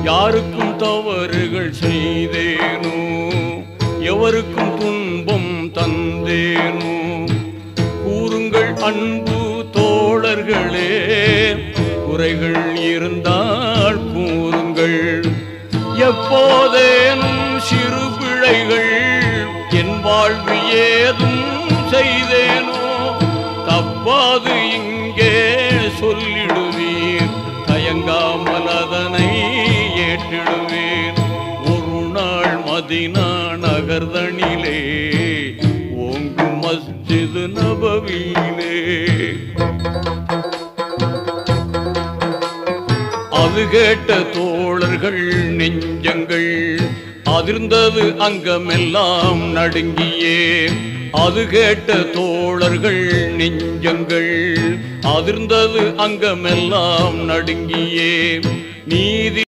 யாருக்கும் தவறுகள் செய்தேனோ, எவருக்கும் துன்பம் தந்தேனோ, கூறுங்கள் அன்பு தோழர்களே, குறைகள் இருந்தால் கூறுங்கள். எப்போதேனும் சிறு பிழைகள் என் வாழ்வு ஏதும் செய்தேனோ, தப்பாது இங்கே சொல்லிடுவீர், தயங்காமல் அதனை ஏற்றிடுவீர். ஒரு நாள் மதீனா நகர்தனிலே ஓங்கு மஸ்ஜித் நபவியிலே அது கேட்ட தோழர்கள் நெஞ்சங்கள் அதிர்ந்தது, அங்கமெல்லாம் நடுங்கியே. அது கேட்ட தோழர்கள் நெஞ்சங்கள் அதிர்ந்தது, அங்கமெல்லாம் நடுங்கியே. நீதி